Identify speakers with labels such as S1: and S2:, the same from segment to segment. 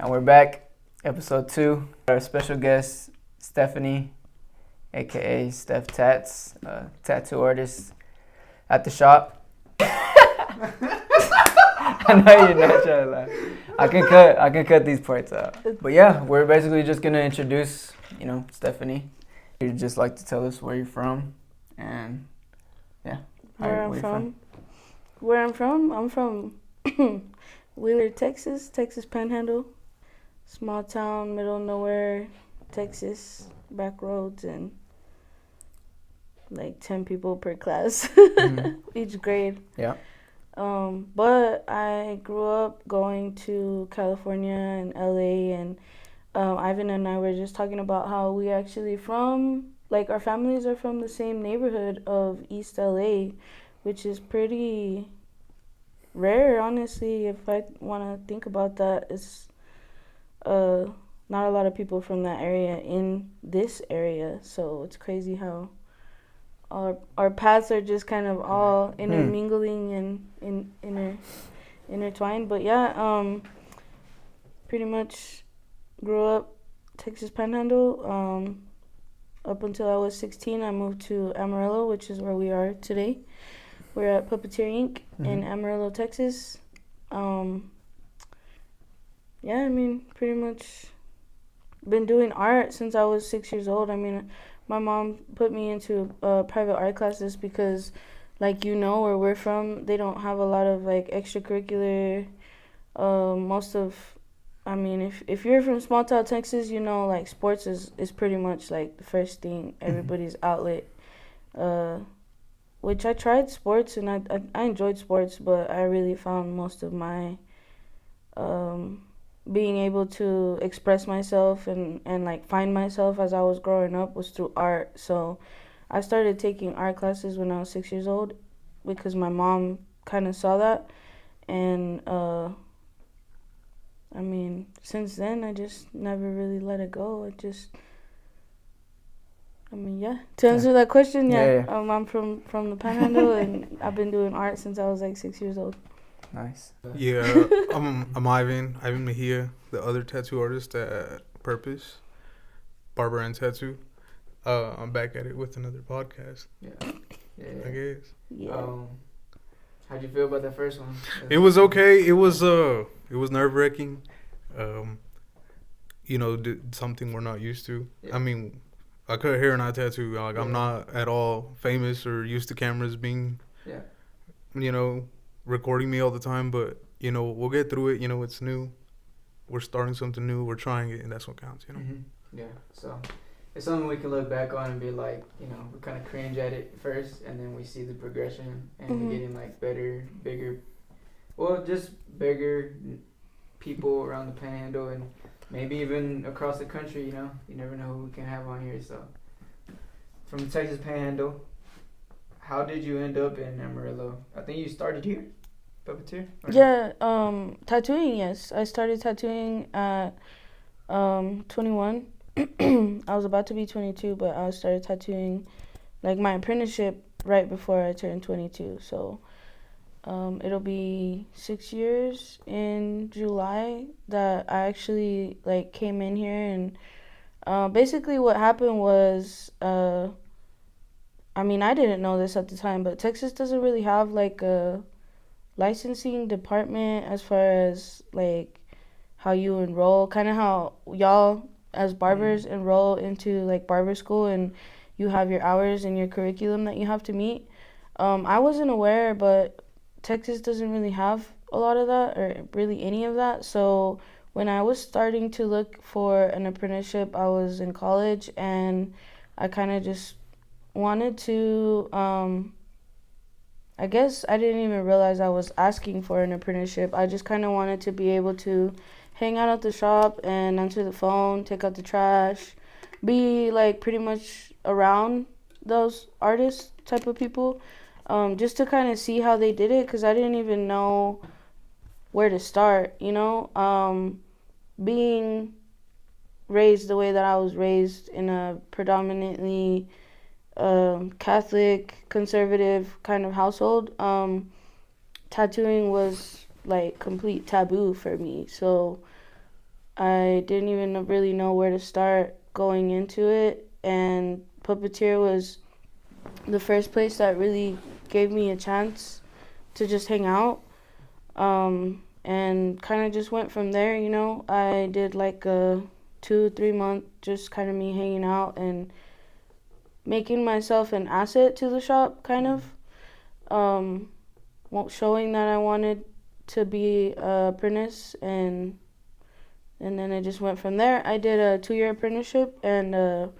S1: And we're back, episode 2. Our special guest, Stefany, aka Stef Tatts, tattoo artist at the shop. I know you're not trying to laugh. I can cut these parts out. But yeah, we're basically just gonna introduce, Stefany. You'd just like to tell us where you're from, and yeah.
S2: Where I'm from? I'm from Wheeler, Texas Panhandle. Small town, middle of nowhere, Texas, back roads, and like 10 people per class, each grade.
S1: Yeah.
S2: But I grew up going to California and LA, and Ivan and I were just talking about how we actually our families are from the same neighborhood of East LA, which is pretty rare, honestly. If I want to think about that, it's not a lot of people from that area in this area, so it's crazy how our paths are just kind of all intermingling and intertwined. But yeah, pretty much grew up Texas Panhandle. Up until I was 16, I moved to Amarillo, which is where we are today. We're at Puppeteer Inc. In Amarillo, Texas. Yeah, I mean, pretty much been doing art since I was 6 years old. I mean, my mom put me into private art classes because, where we're from, they don't have a lot of, extracurricular, if you're from small town Texas, sports is pretty much, the first thing, everybody's outlet. Which I tried sports, and I enjoyed sports, but I really found most of my being able to express myself and find myself as I was growing up was through art. So I started taking art classes when I was 6 years old because my mom kind of saw that. And, since then, I just never really let it go. To answer that question, yeah. I'm from the Panhandle, and I've been doing art since I was 6 years old.
S1: Nice.
S3: Yeah, I'm Ivan Mejia, the other tattoo artist at Purpose, Barber and Tattoo. I'm back at it with another podcast.
S1: Yeah.
S3: I guess.
S2: Yeah.
S1: How'd you feel about that first one?
S3: It was okay. It was nerve-wracking. Something we're not used to. Yeah. I mean, I cut hair and I tattoo. I'm not at all famous or used to cameras being, recording me all the time. But, we'll get through it. It's new. We're starting something new. We're trying it, and that's what counts,
S1: Yeah, so it's something we can look back on and be like, we kind of cringe at it first, and then we see the progression, and we're getting, better, bigger, just bigger people around the Panhandle, and maybe even across the country, You never know who we can have on here, so. From the Texas Panhandle, how did you end up in Amarillo? I think you started here, Puppeteer?
S2: Yeah, tattooing, yes. I started tattooing at 21. I was about to be 22, but I started tattooing, my apprenticeship right before I turned 22, so it'll be 6 years in July that I actually, came in here, and basically what happened was, I didn't know this at the time, but Texas doesn't really have, a licensing department as far as, how you enroll, kind of how y'all as barbers enroll into, barber school, and you have your hours and your curriculum that you have to meet. I wasn't aware, but Texas doesn't really have a lot of that, or really any of that, so when I was starting to look for an apprenticeship, I was in college, and I kind of just wanted to, I guess I didn't even realize I was asking for an apprenticeship. I just kind of wanted to be able to hang out at the shop and answer the phone, take out the trash, be, pretty much around those artist type of people, just to kind of see how they did it, because I didn't even know where to start, being raised the way that I was raised in a predominantly Catholic, conservative kind of household, tattooing was complete taboo for me. So I didn't even really know where to start going into it, and Puppeteer was the first place that really gave me a chance to just hang out, and kind of just went from there. I did like a 2-3 month just kind of me hanging out and making myself an asset to the shop, kind of, showing that I wanted to be a apprentice, and then I just went from there. I did a 2-year apprenticeship and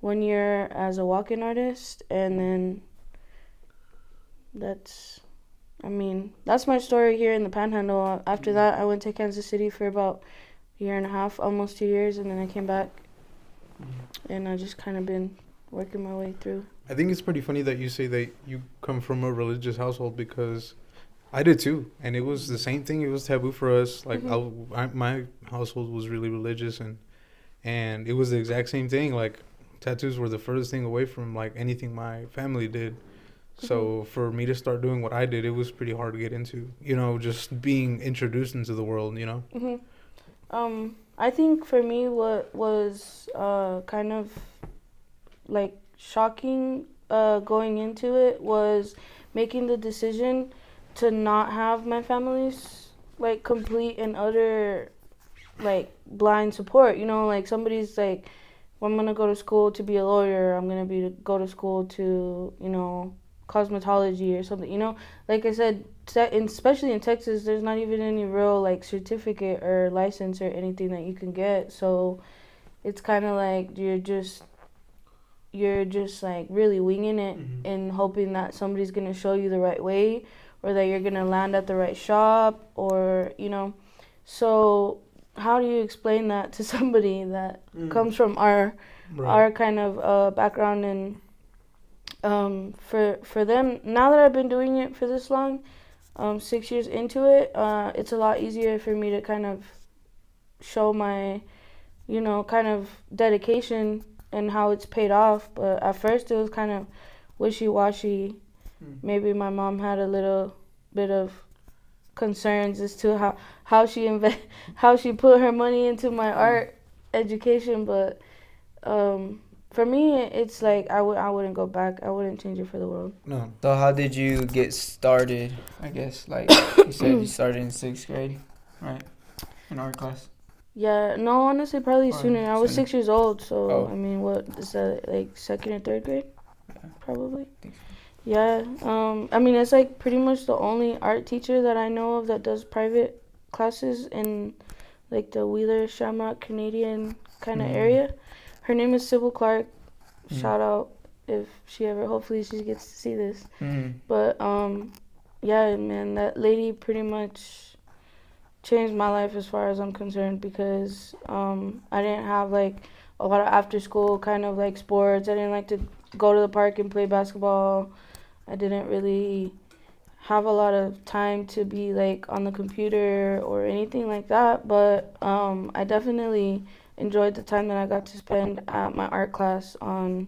S2: 1 year as a walk-in artist, and then that's my story here in the Panhandle. After that, I went to Kansas City for about a year and a half, almost 2 years, and then I came back, and I just kind of been working my way through.
S3: I think it's pretty funny that you say that you come from a religious household, because I did too, and it was the same thing. It was taboo for us. Like my household was really religious, and it was the exact same thing. Like tattoos were the furthest thing away from like anything my family did. So for me to start doing what I did, it was pretty hard to get into. Just being introduced into the world.
S2: I think for me, what was kind of like shocking going into it was making the decision to not have my family's like complete and utter like blind support. Like somebody's like, well, I'm gonna go to school to be a lawyer, I'm gonna go to school to cosmetology or something. Like I said, especially in Texas, there's not even any real like certificate or license or anything that you can get. So it's kind of like you're just like really winging it and hoping that somebody's gonna show you the right way, or that you're gonna land at the right shop, or So how do you explain that to somebody that comes from our kind of background? And for them, now that I've been doing it for this long, 6 years into it, it's a lot easier for me to kind of show my kind of dedication and how it's paid off. But at first it was kind of wishy-washy. Maybe my mom had a little bit of concerns as to how she put her money into my art education, but for me it's like I wouldn't go back. I wouldn't change it for the world.
S3: No.
S1: So how did you get started? I guess like you said, you started in 6th grade, right? In art class.
S2: Yeah, no, honestly, probably sooner. I was 6 years old, so what is that, like 2nd or 3rd grade?
S1: Yeah.
S2: Probably. Yeah, it's like pretty much the only art teacher that I know of that does private classes in like the Wheeler, Shamrock, Canadian kind of area. Her name is Sybil Clark. Shout out if hopefully she gets to see this. But yeah, man, that lady pretty much changed my life as far as I'm concerned, because I didn't have like a lot of after school kind of like sports. I didn't like to go to the park and play basketball. I didn't really have a lot of time to be like on the computer or anything like that, but I definitely enjoyed the time that I got to spend at my art class on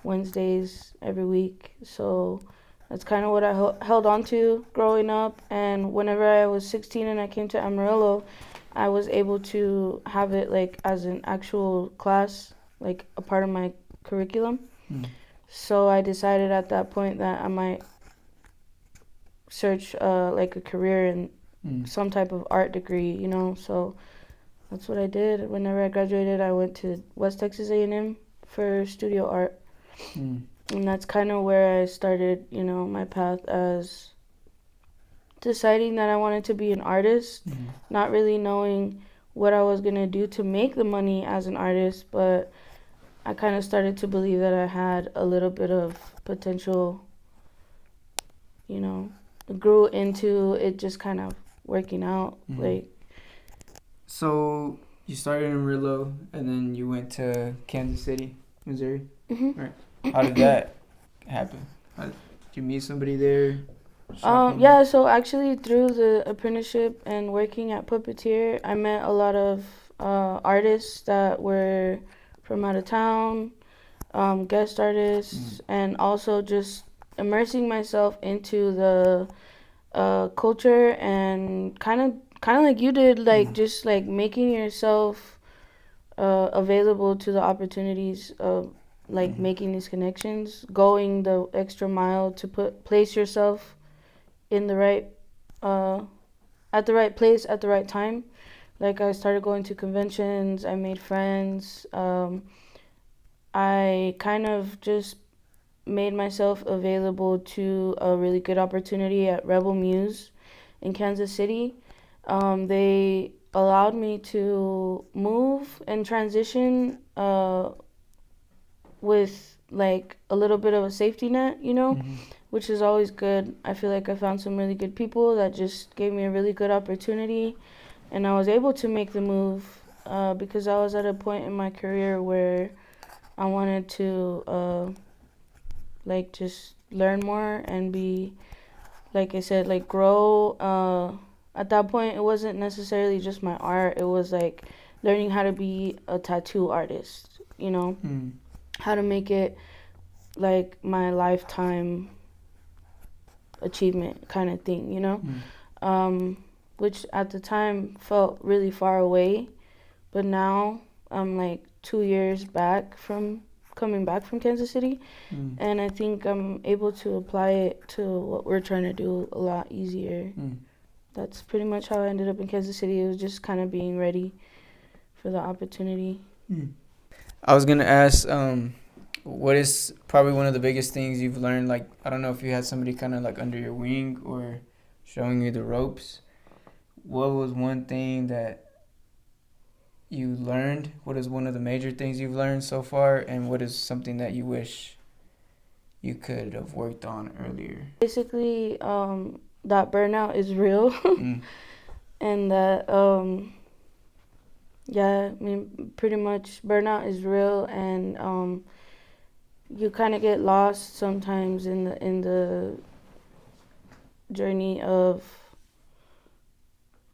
S2: Wednesdays every week. So that's kind of what I held on to growing up. And whenever I was 16 and I came to Amarillo, I was able to have it like as an actual class, like a part of my curriculum. So I decided at that point that I might search like a career in some type of art degree, So that's what I did. Whenever I graduated, I went to West Texas A&M for studio art. And that's kind of where I started, my path as deciding that I wanted to be an artist, not really knowing what I was going to do to make the money as an artist, but I kind of started to believe that I had a little bit of potential, grew into it just kind of working out.
S1: So you started in Amarillo and then you went to Kansas City, Missouri. Right. How did that happen? Did you meet somebody there?
S2: Yeah, so actually through the apprenticeship and working at Puppeteer, I met a lot of artists that were from out of town, guest artists, and also just immersing myself into the culture and kind of kind of like you did, like just like making yourself available to the opportunities of like making these connections, going the extra mile to place yourself in the right at the right place at the right time. Like I started going to conventions, I made friends, I kind of just made myself available to a really good opportunity at Rebel Muse in Kansas City. They allowed me to move and transition with like a little bit of a safety net, you know, which is always good. I feel like I found some really good people that just gave me a really good opportunity, and I was able to make the move because I was at a point in my career where I wanted to like just learn more and be, like I said, like grow. At that point, it wasn't necessarily just my art. It was like learning how to be a tattoo artist, you know, how to make it like my lifetime achievement kind of thing, you know, which at the time felt really far away. But now I'm like 2 years back from coming back from Kansas City, and I think I'm able to apply it to what we're trying to do a lot easier. That's pretty much how I ended up in Kansas City. It was just kind of being ready for the opportunity.
S1: I was gonna ask, what is probably one of the biggest things you've learned? Like, I don't know if you had somebody kind of like under your wing or showing you the ropes. What was one thing that you learned? What is one of the major things you've learned so far? And what is something that you wish you could have worked on earlier?
S2: Basically, that burnout is real. And that, yeah, I mean, pretty much burnout is real, and you kind of get lost sometimes in the journey of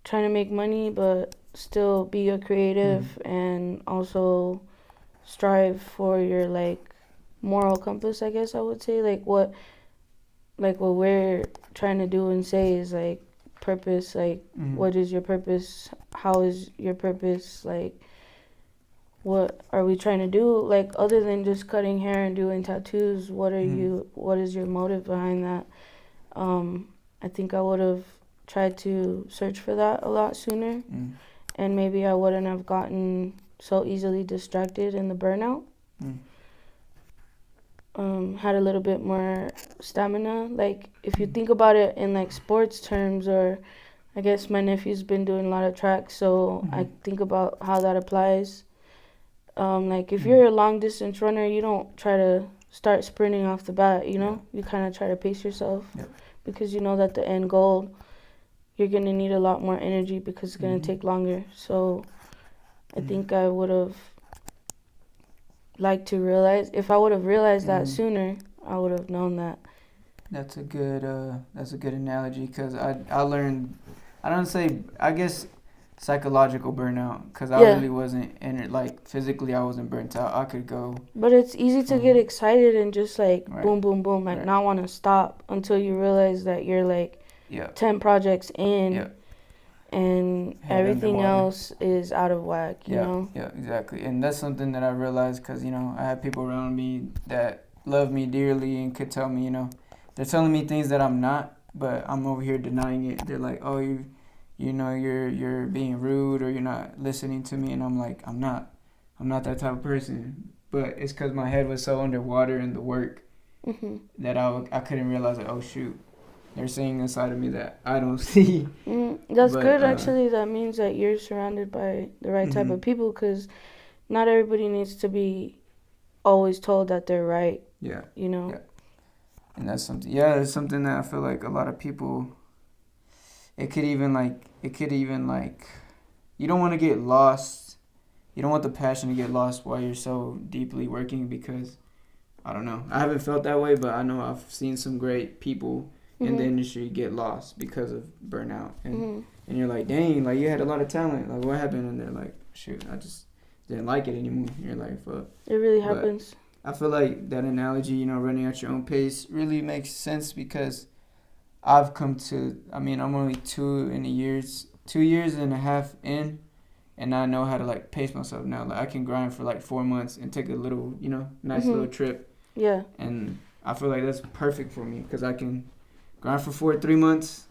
S2: trying to make money, but still be a creative and also strive for your like moral compass, I guess I would say. Like what we're trying to do and say is like purpose, like what is your purpose, how is your purpose, like what are we trying to do, like other than just cutting hair and doing tattoos, what is your motive behind that? I think I would have tried to search for that a lot sooner, and maybe I wouldn't have gotten so easily distracted in the burnout. Had a little bit more stamina. Like if you think about it in like sports terms, or I guess my nephew's been doing a lot of track, so I think about how that applies. Like if you're a long distance runner, you don't try to start sprinting off the bat, you know? You kind of try to pace yourself because you know that the end goal, you're going to need a lot more energy because it's going to take longer. So I think I would have liked to realize, if I would have realized that sooner, I would have known that.
S1: That's a good analogy, because I learned, I guess psychological burnout, because I really wasn't in it, like physically I wasn't burnt out. I could go,
S2: but it's easy to get excited and just like boom boom boom, like not want to stop until you realize that you're like 10 projects in and
S1: head
S2: everything
S1: underwater.
S2: Else is out of whack, you know?
S1: Yeah, exactly. And that's something that I realized, because you know I had people around me that love me dearly and could tell me, you know, they're telling me things that I'm not, but I'm over here denying it. They're like, oh, you know, you're being rude, or you're not listening to me, and I'm like, I'm not that type of person. But it's because my head was so underwater in the work that I couldn't realize, like, oh shoot, they're seeing a side of me that I don't see.
S2: That's good, actually. That means that you're surrounded by the right type of people, because not everybody needs to be always told that they're right.
S1: Yeah.
S2: You know.
S1: Yeah. And that's something. Yeah, it's something that I feel like a lot of people. It could even like. You don't want to get lost. You don't want the passion to get lost while you're so deeply working, because, I don't know. I haven't felt that way, but I know I've seen some great people in the industry get lost because of burnout. And you're like, dang, like you had a lot of talent. Like what happened? And they're like, shoot, I just didn't like it anymore. And you're like, fuck.
S2: It really happens.
S1: I feel like that analogy, you know, running at your own pace really makes sense, because I've come to, I mean, I'm only 2 in a years 2.5 years in, and I know how to like pace myself now. Like I can grind for like 4 months and take a little, nice little trip.
S2: Yeah.
S1: And I feel like that's perfect for me because I can grind for 3 months,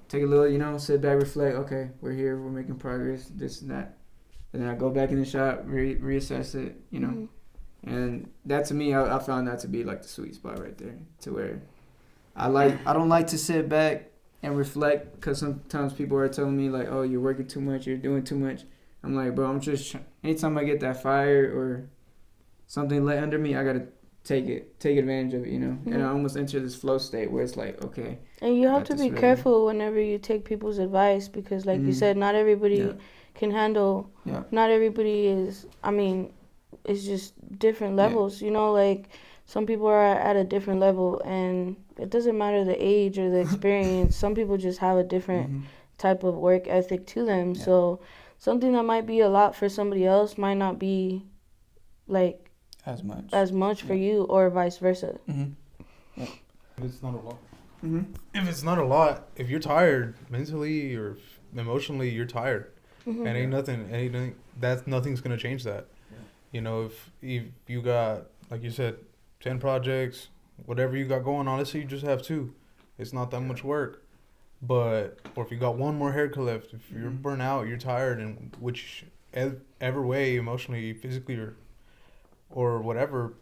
S1: take a little, sit back, reflect. Okay, we're here, we're making progress, this and that, and then I go back in the shop, reassess it, and that to me, I found that to be like the sweet spot right there, to where I don't like to sit back and reflect because sometimes people are telling me like, oh, you're working too much, you're doing too much. I'm like, bro, I'm just anytime I get that fire or something lit under me, I gotta take advantage of it, and I almost enter this flow state where it's like, okay.
S2: And you have to be careful whenever you take people's advice because, like you said, not everybody can handle. Yeah. Not everybody is. I mean, it's just different levels. Yeah. Like some people are at a different level, and it doesn't matter the age or the experience. Some people just have a different type of work ethic to them. Yeah. So something that might be a lot for somebody else might not be like as much for you, or vice versa.
S3: Yeah. It's not a lot. If it's not a lot, if you're tired mentally or emotionally, you're tired, and nothing's gonna change that. Yeah. If you got, like you said, 10 projects, whatever you got going on, let's say you just have 2, it's not that much work. But or if you got one more haircut left, if you're burnt out, you're tired, and whichever way, emotionally, physically, or whatever,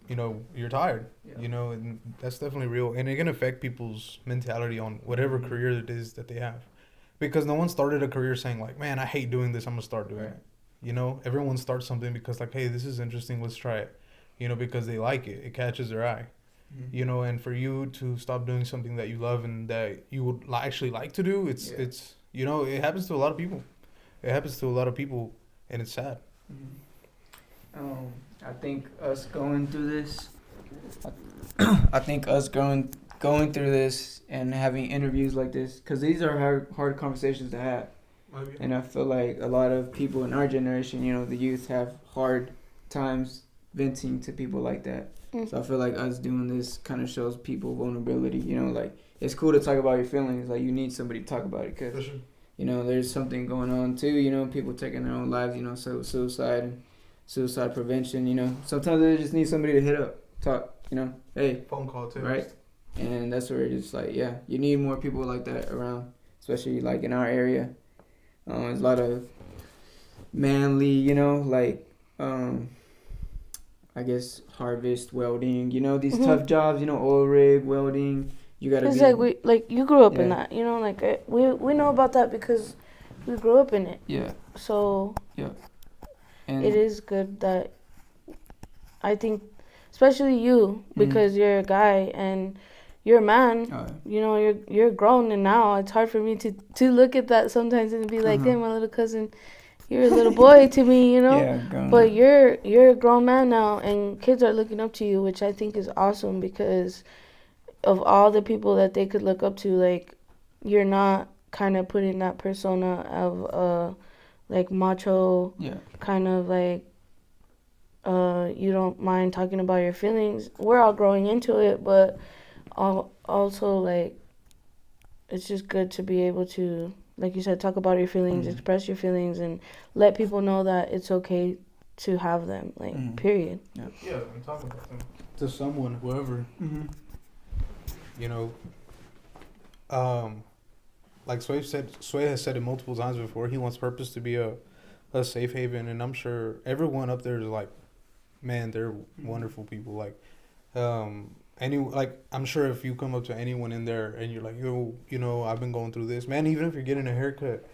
S3: you're tired, and that's definitely real. And it can affect people's mentality on whatever career it is that they have. Because no one started a career saying like, man, I hate doing this, I'm going to start doing it. Everyone starts something because like, hey, this is interesting, let's try it. Because they like it. It catches their eye. And for you to stop doing something that you love and that you would actually like to do, it's it happens to a lot of people. It happens to a lot of people, and it's sad.
S1: I think us going through this, going through this and having interviews like this, because these are hard conversations to have. Okay. And I feel like a lot of people in our generation, the youth, have hard times venting to people like that. So I feel like us doing this kind of shows people vulnerability. Like it's cool to talk about your feelings. Like you need somebody to talk about it because, there's something going on too. People taking their own lives. So suicide and suicide prevention. Sometimes they just need somebody to hit up, talk. Hey,
S3: phone call too.
S1: Right. And that's where it's like, you need more people like that around, especially like in our area. There's a lot of manly, I guess harvest, welding, these tough jobs, oil rig, welding. You gotta.
S2: It's like you grew up in that, we know about that because we grew up in it. Yeah. So. Yeah. And it is good that I think, especially you, because you're a guy and you're a man. You're grown, and now it's hard for me to look at that sometimes and be like, hey, my little cousin. You're a little boy to me, Yeah, but you're a grown man now, and kids are looking up to you, which I think is awesome because of all the people that they could look up to. Like, you're not kind of putting that persona of like macho, kind of like you don't mind talking about your feelings. We're all growing into it, but also like it's just good to be able to, like you said, talk about your feelings, express your feelings, and let people know that it's okay to have them, period.
S3: Yeah, I'm talking about them to someone, whoever. Like Sway has said it multiple times before, he wants Purpose to be a safe haven, and I'm sure everyone up there is like, man, they're wonderful people. Like, I'm sure if you come up to anyone in there and you're like, yo, I've been going through this, man. Even if you're getting a haircut,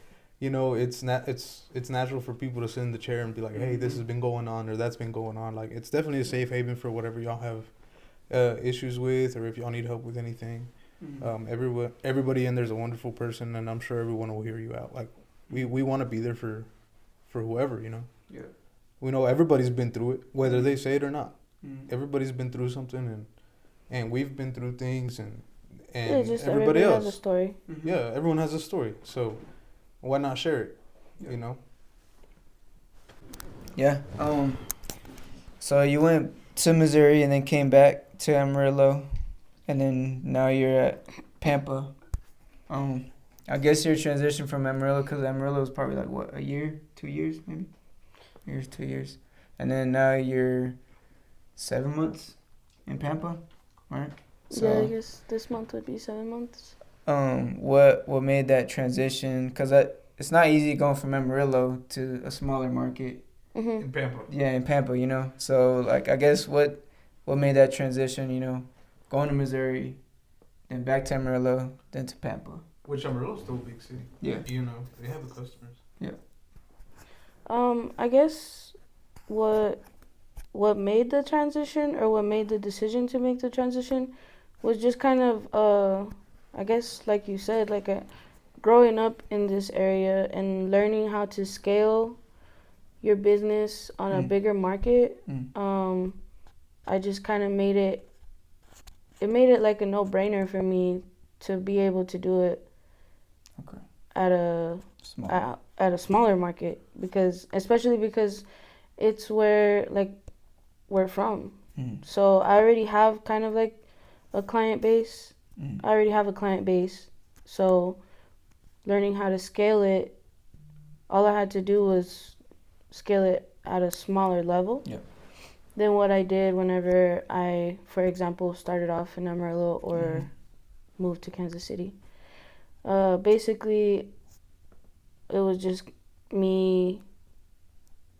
S3: it's natural for people to sit in the chair and be like, hey, this has been going on or that's been going on. Like, it's definitely a safe haven for whatever y'all have issues with, or if y'all need help with anything. Everybody in there's a wonderful person, and I'm sure everyone will hear you out. Like, we want to be there for whoever, Yeah. We know everybody's been through it, whether they say it or not. Everybody's been through something, and we've been through things, and everybody else
S2: has a story.
S3: Yeah, everyone has a story. So why not share it?
S1: Yeah. So you went to Missouri and then came back to Amarillo, and then now you're at Pampa. I guess your transition from Amarillo, because Amarillo was probably like what, a year, 2 years maybe, 2 years, and then now you're 7 months in Pampa, right?
S2: Yeah, I guess this month would be 7 months.
S1: What made that transition? Cause it's not easy going from Amarillo to a smaller market.
S3: In Pampa.
S1: Yeah, in Pampa, you know. So like, I guess what made that transition? You know, going to Missouri, then back to Amarillo, then to Pampa.
S3: Which Amarillo's still a big city.
S1: Yeah.
S3: You know, they have the customers.
S1: Yeah.
S2: I guess what made the transition, or what made the decision to make the transition, was just kind of I guess, like you said, like growing up in this area and learning how to scale your business on a bigger market. I just kind of made it like a no-brainer for me to be able to do it at a smaller market, especially because it's where like we're from. So I already have kind of like a client base. So learning how to scale it, all I had to do was scale it at a smaller level than what I did whenever I, for example, started off in Amarillo or moved to Kansas City. Basically, it was just me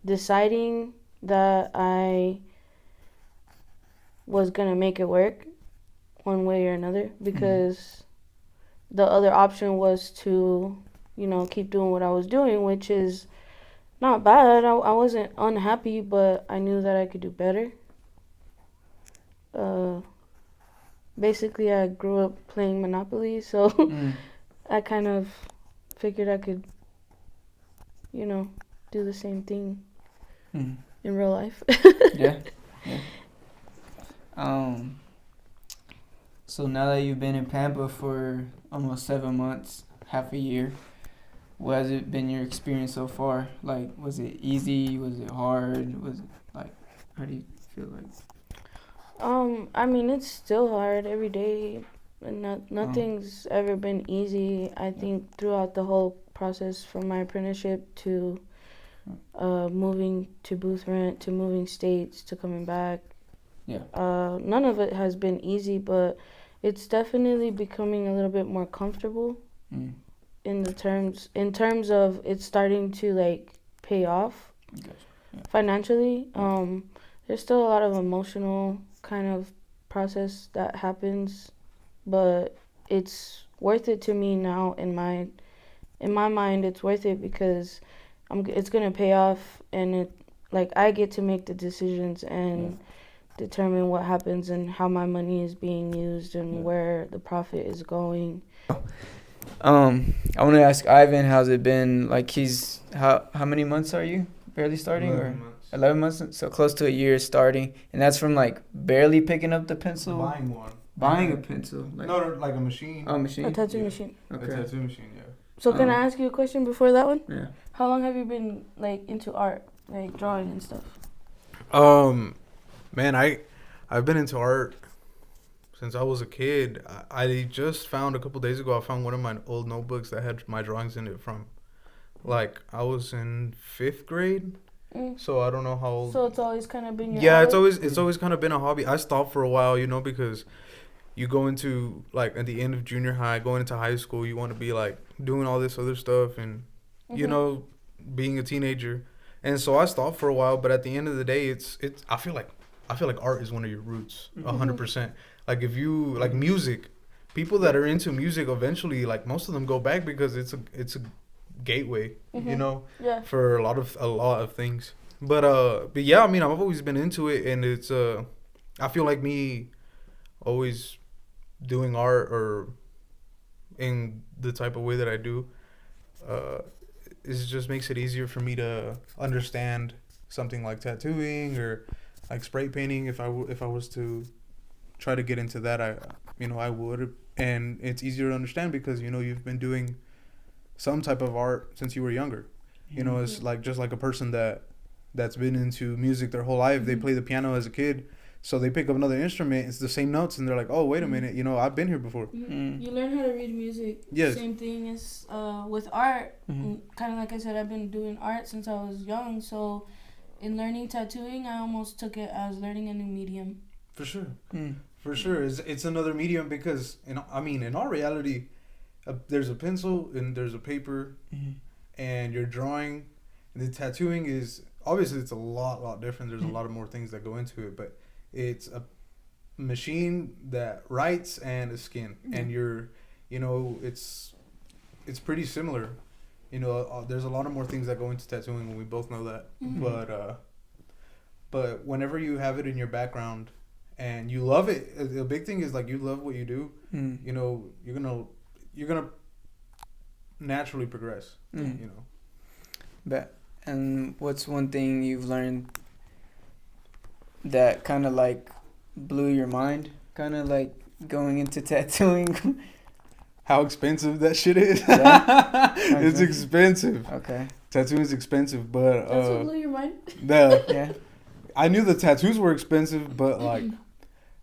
S2: deciding that I was going to make it work one way or another, because the other option was to, keep doing what I was doing, which is not bad. I wasn't unhappy, but I knew that I could do better. Basically, I grew up playing Monopoly, so I kind of figured I could, do the same thing in real life.
S1: Yeah. So now that you've been in Pampa for almost 7 months, half a year, what has it been your experience so far? Like, was it easy? Was it hard? Was it like, how do you feel like?
S2: I mean, it's still hard every day. Nothing's ever been easy. I think throughout the whole process, from my apprenticeship to moving to booth rent, to moving states, to coming back, none of it has been easy, but it's definitely becoming a little bit more comfortable in terms of it's starting to like pay off financially. There's still a lot of emotional kind of process that happens, but it's worth it to me now. In my mind, it's worth it because it's gonna pay off, and I get to make the decisions and determine what happens and how my money is being used and where the profit is going.
S1: I want to ask Ivan, how's it been? Like, how many months are you barely starting?
S3: 11 months.
S1: 11 months, so close to a year starting, and that's from like barely picking up the pencil.
S3: Buying one.
S1: Buying a pencil.
S3: Like a machine.
S1: Oh, machine.
S2: A tattoo machine.
S3: Okay. A tattoo machine, yeah.
S2: So can I ask you a question before that one?
S1: Yeah.
S2: How long have you been like into art, like drawing and stuff?
S3: Man, I've been into art since I was a kid. I just found a couple days ago, I found one of my old notebooks that had my drawings in it from, like, I was in 5th grade. So I don't know how old.
S2: So it's always kind of been your
S3: outlet? It's always kind of been a hobby. I stopped for a while, because you go into, like, at the end of junior high, going into high school, you want to be, like, doing all this other stuff and, being a teenager. And so I stopped for a while, but at the end of the day, I feel like art is one of your roots, 100%. Like, if you, like, music, people that are into music eventually, like, most of them go back because it's a gateway, for a lot of things. But yeah, I mean, I've always been into it, and it's I feel like me always doing art or in the type of way that I do, it just makes it easier for me to understand something like tattooing or like spray painting. If I was to try to get into that, I would, and it's easier to understand because you've been doing some type of art since you were younger. It's like just like a person that's been into music their whole life. They play the piano as a kid, So they pick up another instrument, it's the same notes, and they're like, oh, wait a minute, I've been here before.
S2: You learn how to read music.
S3: Yes.
S2: Same thing as with art. Kind of like I said, I've been doing art since I was young. So in learning tattooing, I almost took it as learning a new medium.
S3: For sure. For sure. It's another medium because, in our reality, there's a pencil and there's a paper and you're drawing. And the tattooing is, obviously, it's a lot different. There's a lot of more things that go into it, but it's a machine that writes and a skin. And it's pretty similar. There's a lot of more things that go into tattooing, and we both know that. But whenever you have it in your background and you love it, the big thing is like you love what you do. You're gonna naturally progress.
S4: But and what's one thing you've learned that kind of like blew your mind? Kind of like going into tattooing.
S3: How expensive that shit is.
S4: Yeah.
S3: It's expensive.
S4: Okay.
S3: Tattooing is expensive, but
S2: That's what blew your mind?
S4: Yeah.
S3: I knew the tattoos were expensive, but like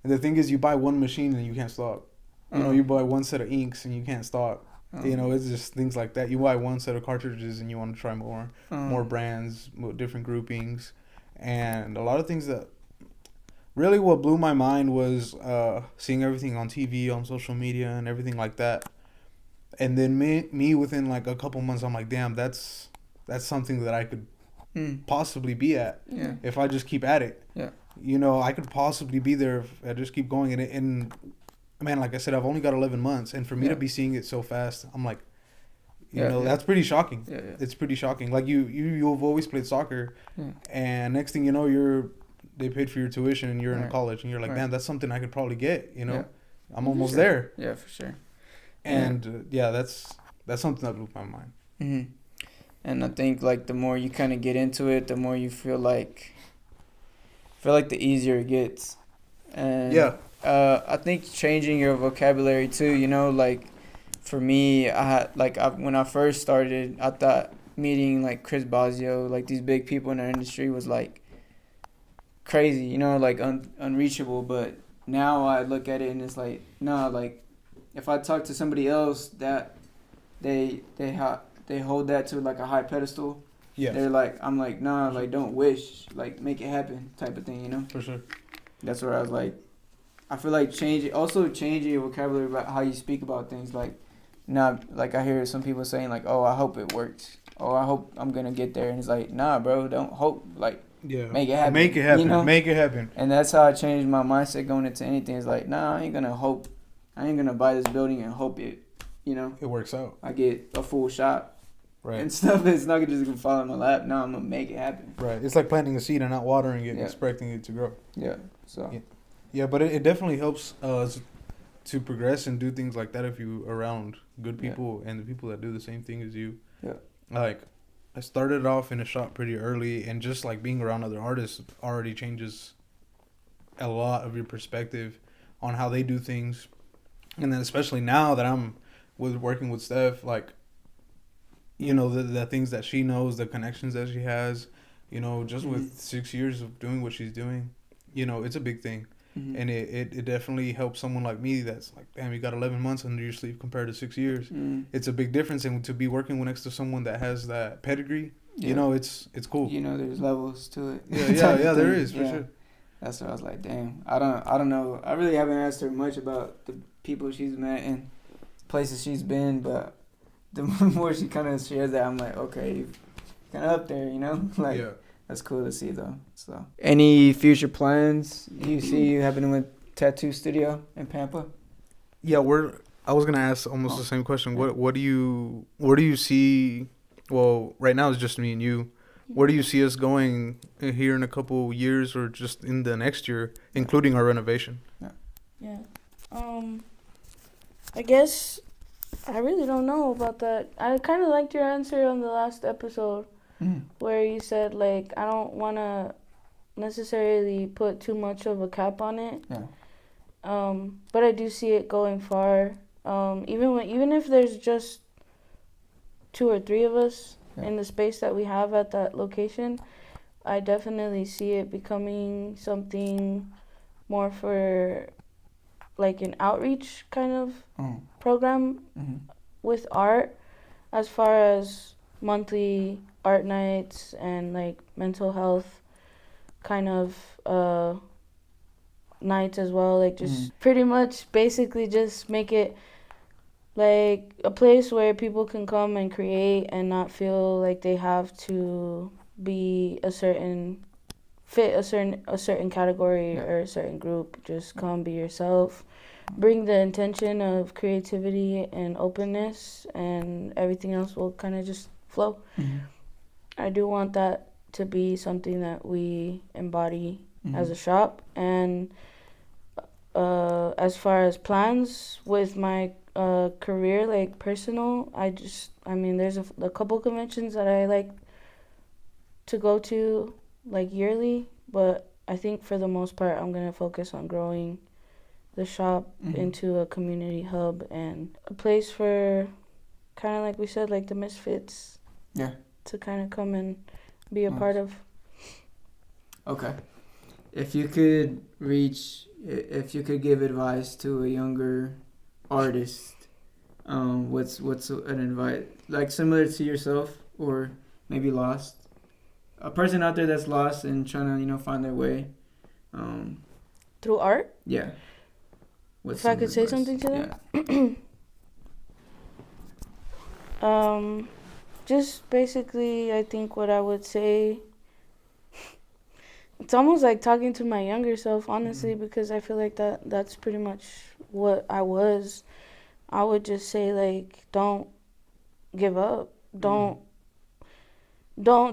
S3: the thing is, you buy one machine and you can't stop. You buy one set of inks and you can't stop. It's just things like that. You buy one set of cartridges and you want to try more brands, different groupings, and a lot of things that really what blew my mind was seeing everything on TV, on social media, and everything like that. And then me within like a couple months, I'm like, damn, that's something that I could possibly be at if I just keep at it.
S4: Yeah.
S3: I could possibly be there if I just keep going. And man, like I said, I've only got 11 months, and for me to be seeing it so fast, I'm like, that's pretty shocking.
S4: Yeah.
S3: It's pretty shocking. Like you've always played soccer, and next thing you know, they paid for your tuition and you're in college, and you're like, man, that's something I could probably get. I'm almost there.
S4: Yeah, for sure.
S3: And that's something that blew my mind.
S4: And I think like the more you kind of get into it, the more you feel like the easier it gets. And I think changing your vocabulary too, like for me, when I first started, I thought meeting like Chris Bosio, like these big people in our industry was like crazy, like unreachable. But now I look at it and it's like, no, like if I talk to somebody else that they hold that to like a high pedestal, they're like, I'm like, nah, like don't wish, like make it happen type of thing,
S3: For sure.
S4: That's where I was like, I feel like changing your vocabulary about how you speak about things. Like now, like I hear some people saying like, oh, I hope it works. Oh, I hope I'm gonna get there. And it's like, nah, bro, don't hope. Like, make it happen.
S3: Make it happen. Make it happen.
S4: And that's how I changed my mindset going into anything. It's like, nah, I ain't gonna hope. I ain't gonna buy this building and hope it, it
S3: works out.
S4: I get a full shot.
S3: Right.
S4: And stuff. It's not just gonna fall in my lap. No, I'm gonna make it happen.
S3: Right. It's like planting a seed and not watering it and expecting it to grow.
S4: Yeah. So.
S3: Yeah, but it definitely helps us to progress and do things like that if you around good people and the people that do the same thing as you.
S4: Yeah.
S3: Like, I started off in a shop pretty early, and just like being around other artists already changes a lot of your perspective on how they do things. And then especially now that I'm working with Stef, like, the things that she knows, the connections that she has, just with 6 years of doing what she's doing, it's a big thing. And it definitely helps someone like me that's like, damn, you got 11 months under your sleeve compared to 6 years. It's a big difference. And to be working next to someone that has that pedigree, it's cool.
S4: There's levels to it.
S3: Yeah, there is, for sure.
S4: That's what I was like, damn. I don't know. I really haven't asked her much about the people she's met and places she's been, but the more she kind of shares that, I'm like, okay, kind of up there, Like, that's cool to see, though. So, any future plans you see happening with Tattoo Studio in Pampa?
S3: Yeah, I was gonna ask almost the same question. What do you see? Well, right now it's just me and you. Where do you see us going here in a couple years, or just in the next year, including our renovation?
S2: Yeah. I guess I really don't know about that. I kind of liked your answer on the last episode. Where you said, like, I don't want to necessarily put too much of a cap on it.
S4: Yeah.
S2: But I do see it going far. Even if there's just 2 or 3 of us in the space that we have at that location, I definitely see it becoming something more for like an outreach kind of
S4: Oh.
S2: program
S4: Mm-hmm.
S2: with art, as far as monthly art nights and like mental health kind of nights as well. Like just pretty much basically just make it like a place where people can come and create and not feel like they have to be a certain category or a certain group. Just come, be yourself, bring the intention of creativity and openness, and everything else will kind of just flow. I do want that to be something that we embody as a shop. And as far as plans with my career, like personal, I mean, there's a couple conventions that I like to go to like yearly, but I think for the most part I'm gonna focus on growing the shop into a community hub and a place for kind of like we said, like the misfits to kind of come and be a part of.
S4: Okay. If you could give advice to a younger artist, what's an advice, like similar to yourself or maybe lost? A person out there that's lost and trying to, find their way.
S2: Through art?
S4: Yeah.
S2: If I could say something to that? Yeah. Just basically, I think what I would say, it's almost like talking to my younger self, honestly, because I feel like that's pretty much what I was. I would just say, like, don't give up. Don't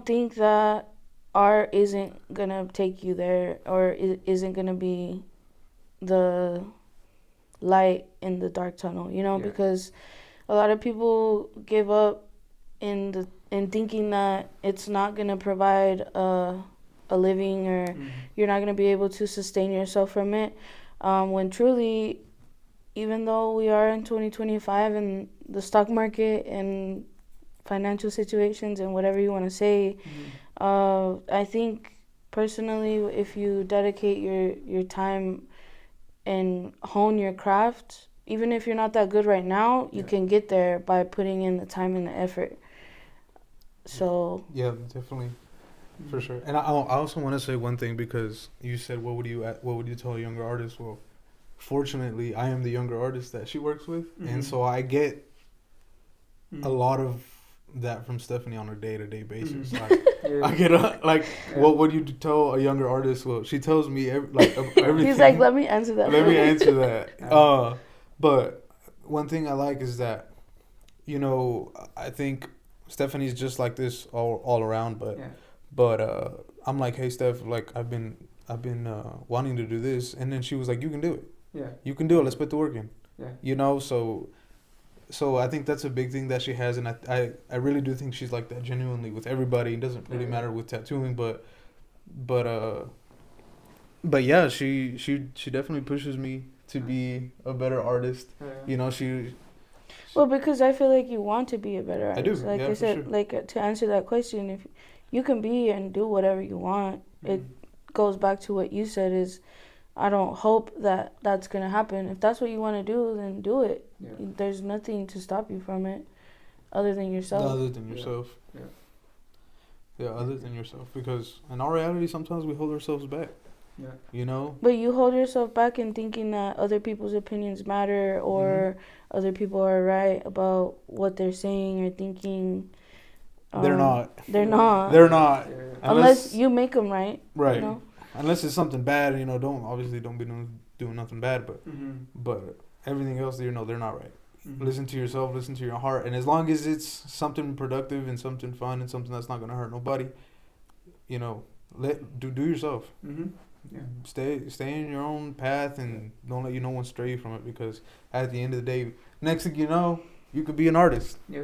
S2: think that art isn't gonna take you there or isn't gonna be the light in the dark tunnel, because a lot of people give up in thinking that it's not gonna provide a living or you're not gonna be able to sustain yourself from it, when truly, even though we are in 2025 and the stock market and financial situations and whatever you want to say, I think personally, if you dedicate your time and hone your craft, even if you're not that good right now, you can get there by putting in the time and the effort. So
S3: yeah, definitely, for sure. And I also want to say one thing, because you said what would you tell a younger artist? Well, fortunately, I am the younger artist that she works with, and so I get a lot of that from Stefany on a day-to-day basis. Like, I get what would you tell a younger artist? Well, she tells me everything.
S2: He's like, let me answer that.
S3: Let me answer that. But one thing I like is that, I think Stefany's just like this all around. But I'm like, hey Steph, like I've been wanting to do this, and then she was like, you can do it. Yeah. You can do it. Let's put the work in. Yeah. So I think that's a big thing that she has, and I really do think she's like that genuinely with everybody. It doesn't really matter with tattooing, but yeah, she definitely pushes me to be a better artist. She.
S2: Well, because I feel like you want to be a better artist.
S3: I do.
S2: Like I said, sure. Like to answer that question, if you can be and do whatever you want, it goes back to what you said is, I don't hope that that's going to happen. If that's what you want to do, then do it. Yeah. There's nothing to stop you from it other than yourself.
S3: Other than yourself. Yeah, other than yourself. Because in our reality, sometimes we hold ourselves back. Yeah.
S2: But you hold yourself back in thinking that other people's opinions matter or other people are right about what they're saying or thinking.
S3: They're not.
S2: They're not.
S3: They're not.
S2: Unless you make them right.
S3: Right. Unless it's something bad, don't be doing nothing bad, but everything else, they're not right. Listen to yourself, listen to your heart, and as long as it's something productive and something fun and something that's not gonna hurt nobody, do yourself. Yeah. Stay in your own path and don't let no one stray you from it, because at the end of the day, next thing you know, you could be an artist. Yeah.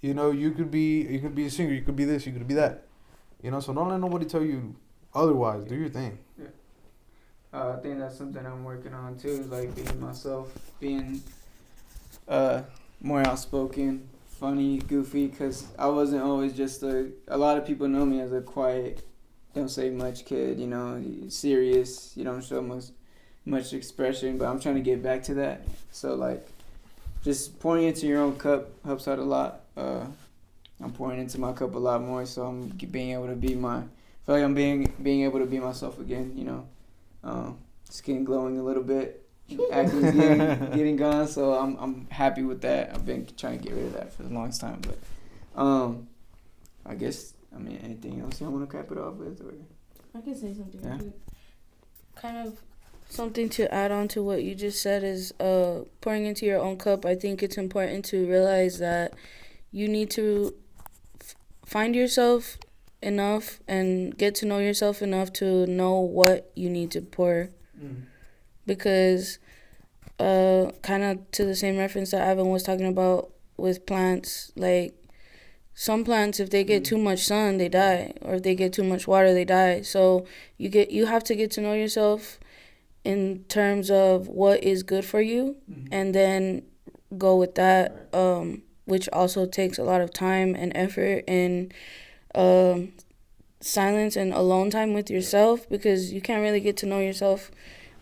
S3: You could be a singer, you could be this, you could be that. So don't let nobody tell you otherwise. Do your thing.
S1: Yeah. I think that's something I'm working on too, is like being myself, being more outspoken, funny, goofy, because I wasn't always just a lot of people know me as a quiet, don't say much kid, serious, you don't show much
S4: much expression, but I'm trying to get back to that. So like, just pouring into your own cup helps out a lot. I'm pouring into my cup a lot more, so I'm being able to be I feel like I'm being able to be myself again. You know, skin glowing a little bit, acne's getting gone. So I'm happy with that. I've been trying to get rid of that for the longest time, but I guess anything else you want to cap it off with, or
S2: I can say something.
S4: Yeah.
S2: Kind of something to add on to what you just said is pouring into your own cup. I think it's important to realize that you need to find yourself enough and get to know yourself enough to know what you need to pour. Because kind of to the same reference that Ivan was talking about with plants, like some plants, if they get too much sun, they die, or if they get too much water, they die. So you have to get to know yourself in terms of what is good for you, and then go with that, which also takes a lot of time and effort and silence and alone time with yourself, because you can't really get to know yourself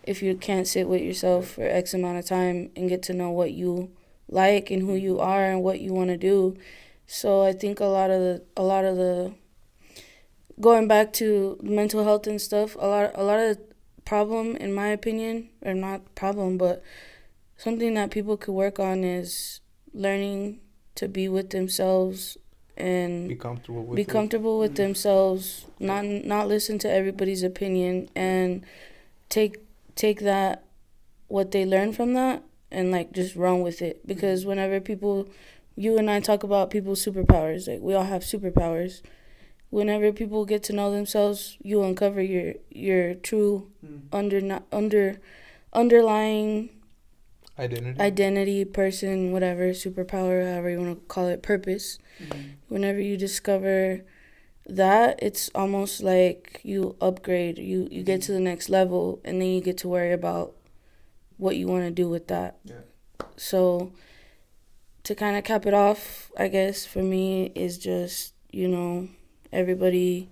S2: if you can't sit with yourself for X amount of time and get to know what you like and who you are and what you want to do. So I think a lot of the going back to mental health and stuff, a lot of the problem, in my opinion, or not problem, but something that people could work on is learning to be with themselves and
S3: be comfortable with
S2: themselves, not listen to everybody's opinion, and take that, what they learn from that, and like just run with it. Because whenever you and I talk about people's superpowers, like we all have superpowers. Whenever people get to know themselves, you uncover your true underlying identity, person, whatever, superpower, however you want to call it, purpose. Whenever you discover that, it's almost like you upgrade, you get to the next level, and then you get to worry about what you want to do with that. So to kind of cap it off, I guess for me is just, everybody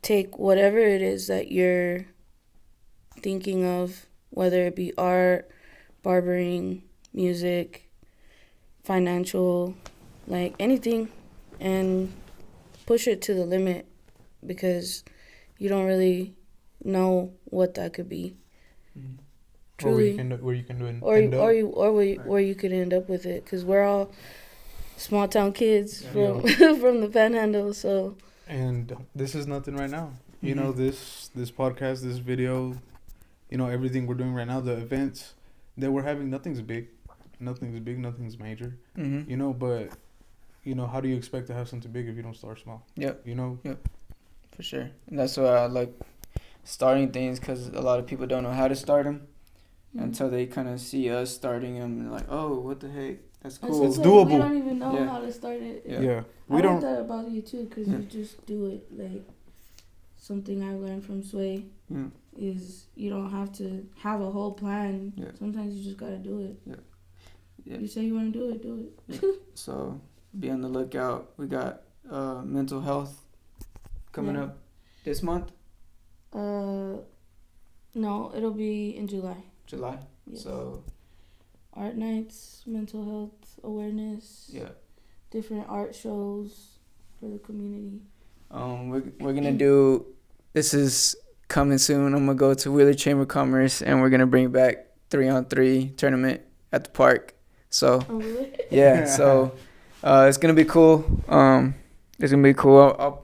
S2: take whatever it is that you're thinking of, whether it be art, barbering, music, financial, like anything, and push it to the limit, because you don't really know what that could be. Truly,
S3: where you can
S2: where you could end up with it, because we're all small town kids from from the Panhandle. So,
S3: and this is nothing right now. You know, this podcast, this video, everything we're doing right now, the events that we're having, nothing's big, nothing's major. But how do you expect to have something big if you don't start small?
S4: Yep. For sure. And that's why I like starting things, because a lot of people don't know how to start them until they kind of see us starting them, and like, oh, what the heck, that's cool.
S3: It's doable.
S2: We don't even know how to start it.
S3: Yeah.
S2: I like that about you too, because you just do it. Like, something I learned from Sway is you don't have to have a whole plan. Sometimes you just gotta do it. You say you want to do it.
S4: So be on the lookout. We got mental health coming up this month.
S2: No, it'll be in July.
S4: Yes. So
S2: art nights, mental health awareness. Different art shows for the community.
S4: We're gonna do. This is coming soon. I'm gonna go to Wheeler Chamber of Commerce, and we're gonna bring back 3-on-3 tournament at the park. So so it's gonna be cool. I'll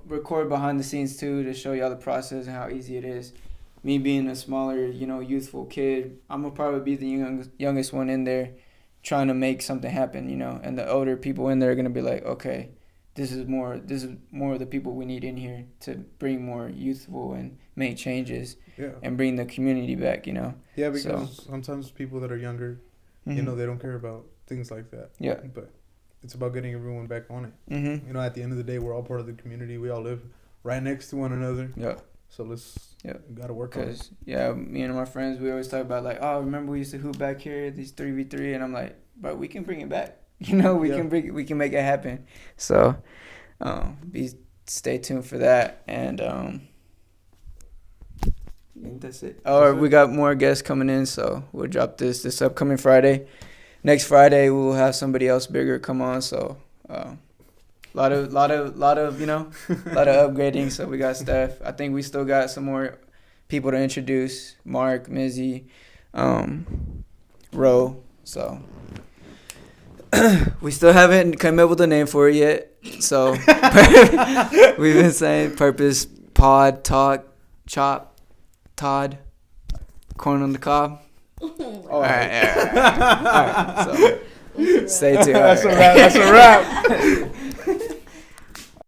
S4: record behind the scenes too, to show y'all the process and how easy it is. Me being a smaller, youthful kid, I'm gonna probably be the youngest one in there, trying to make something happen, and the older people in there are gonna be like, okay, this is more of the people we need in here to bring more youthful and make changes and bring the community back, Yeah,
S3: because sometimes people that are younger, they don't care about things like that.
S4: Yeah.
S3: But it's about getting everyone back on it. At the end of the day, we're all part of the community. We all live right next to one another.
S4: Yeah.
S3: So we gotta work on it.
S4: Me and my friends, we always talk about like, oh, remember we used to hoop back here, these 3v3, and I'm like, but we can bring it back. We can make it happen. So, stay tuned for that, and think that's it. Oh, we got more guests coming in, so we'll drop this upcoming Friday. Next Friday we'll have somebody else bigger come on. So, lot of you know, lot of upgrading. So we got Stef. I think we still got some more people to introduce. Mark, Mizzy, Ro. So we still haven't come up with a name for it yet. So we've been saying Purpose Pod Talk Chop Todd Corn on the Cob. All right. So stay tuned.
S3: That's a wrap.